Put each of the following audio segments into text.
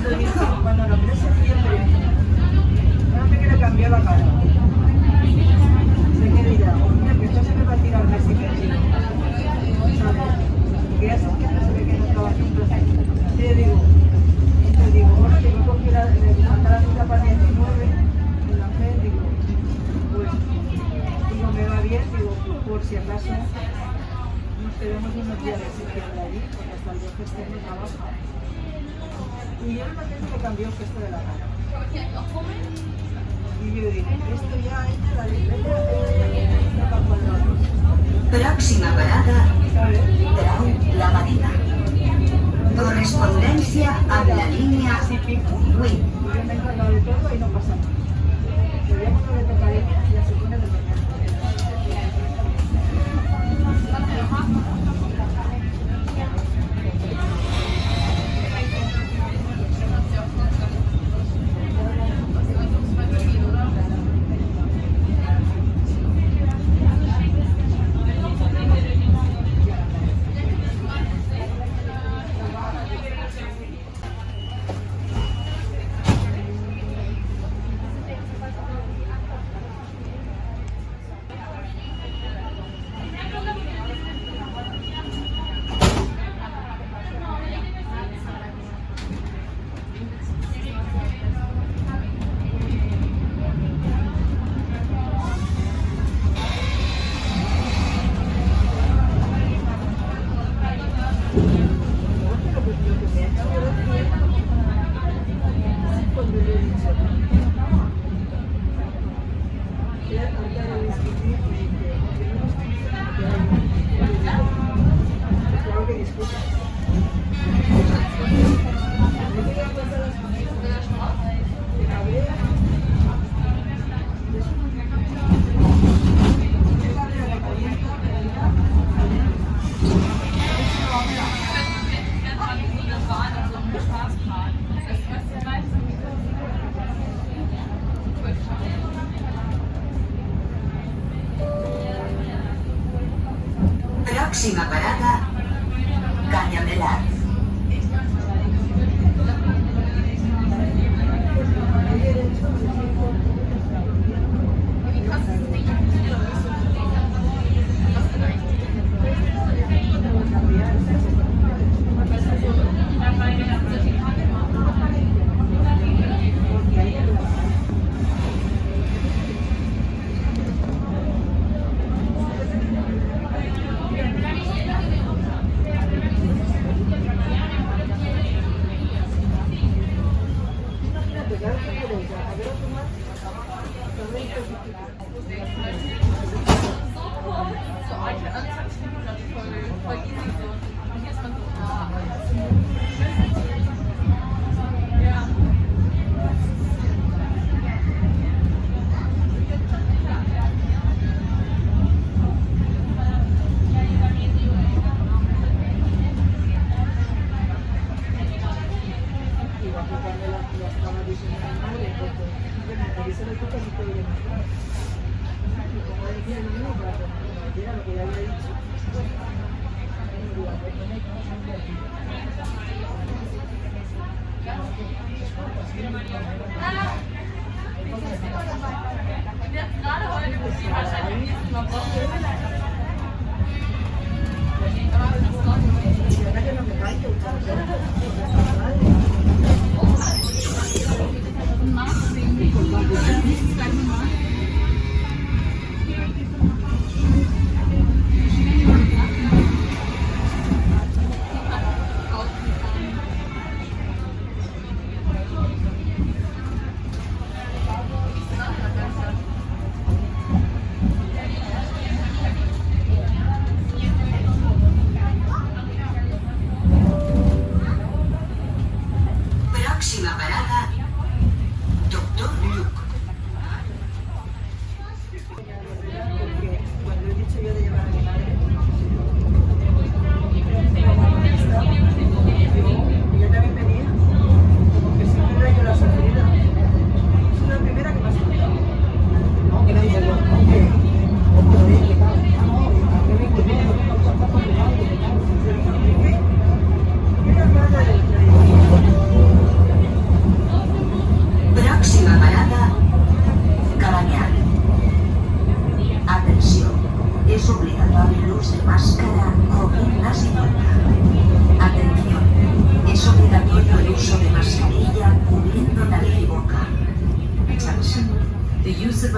Cuando lo en septiembre, no te quiere cambiar la cara. Se que dirá, mira, que esto se me va a tirar el mes y medio. ¿Sabes? Que ya sabes que no se ve que no trabaja juntos. Te digo, bueno, digo, porque le falta la cita para el 19 en la fe, digo, pues, digo, me va bien, digo, por si acaso nos quedamos unos días de septiembre allí, porque hasta el 12 de septiembre trabaja. Y yo no tengo que cambió el gesto de la cara. Y yo dije, esto ya entra la libreta para cuadrados. Próxima parada, Grau La Marina. Correspondencia a la línea WIN. Yo me he encargado de todo y no pasa nada. Pero ya cuando le toca a ella, ya se pone de mañana. Próxima parada, Cañamelar.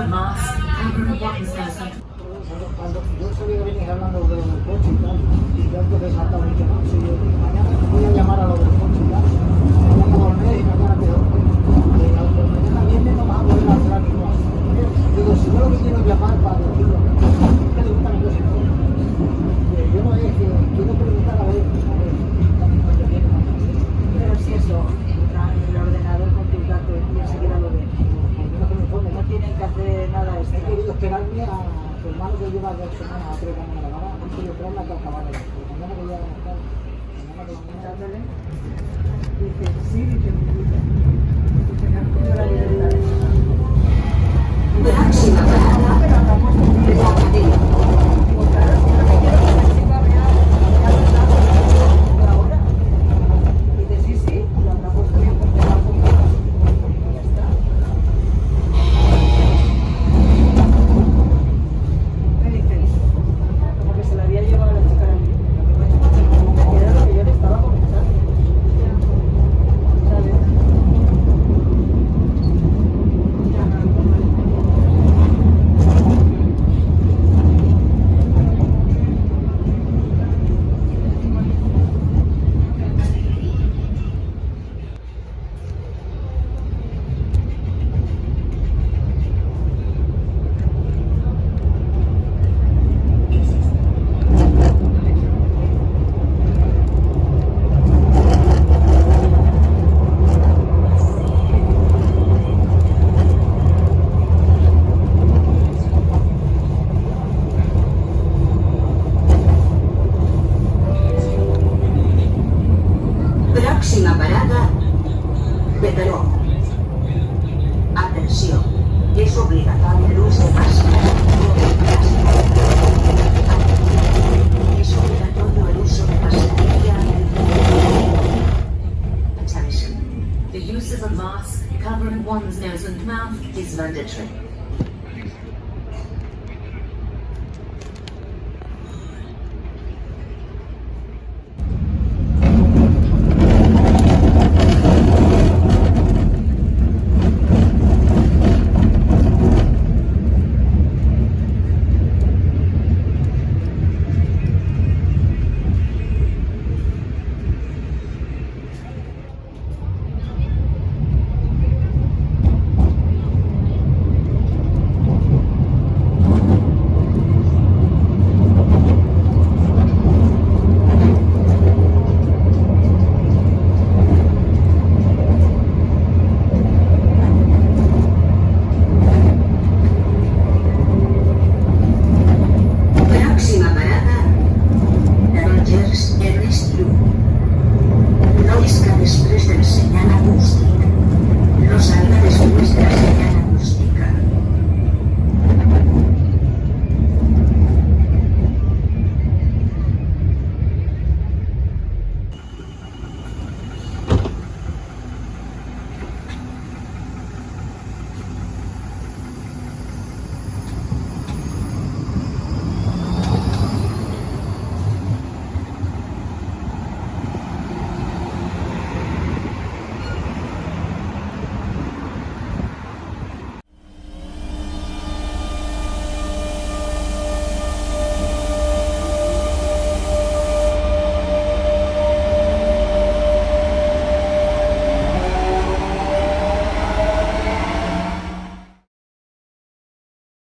mask covering one's nose and Cuando yo sabía que venís hablando de lo del coche y tal, y yo entonces saltaba y dije, no, si yo mañana voy a llamar a lo del coche y tal, mañana volver y mañana te doy. Mañana viene no vas a poder hablar ni más. Digo, si yo lo que quiero es llamar para decirlo, que le gustan los coches. Yo no es que quiero preguntar a ver, cuando viene más. Pero si eso, entra en el ordenador con tus datos y enseguida lo ven. No tienen que hacer nada He extra. querido esperarme a tu hermano que lleva 2 semanas a 3 mañana la mamá, he querido esperarme a que acabara ya. Porque mañana voy a estar, mañana voy a estar. Dándole. Dice, sí, dice, dice, me han cogido la libertad. Próxima parada, Pero andamos con La Madrid. Digo, claro, si lo que quiero es que me siga ya ahora. Dice, sí, sí, lo andamos bien porque va con ya está. Me dice, como que se la había llevado la chica a la clínica. Era lo que yo le estaba comentando. ¿Sabes? Próxima parada, Betaró. Atención, es obligatorio el uso de máscaras. Es obligatorio el uso de mascarilla. Attention, the use of a mask covering one's nose and mouth is mandatory.